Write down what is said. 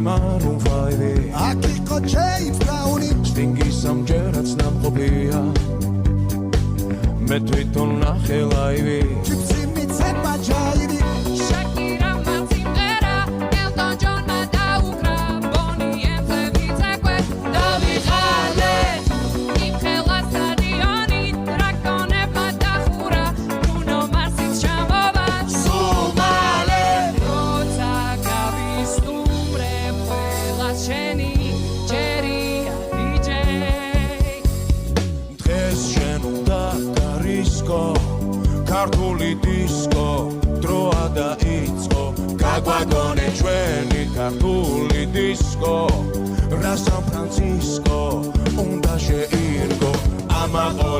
Maroon 5 აკიკო James Brown-ი Sting-ის ამჯერაც ნამყოფია მე თვითონ ნახე ლაივი Gypsy მიცემა ჯაირი Shakira მაციმღერა Elton John-მა დაუკრა Bonnie M-ზე ვიცეკვე დავიხალე იმხელა სტადიონი დრაკონებმა დახურა Bruno Mars-იც ჩამოვა სულ მალე როცა გავისტუმრებ ყველას შენი ჯერია DJ დღეს შენ უნდა გარისკო ქართული დისკო დროა დაიწყო გაგვაგონე ჩვენი ქართული დისკო რა სან ფრანცისკო უნდა შეირგო ამაყოლე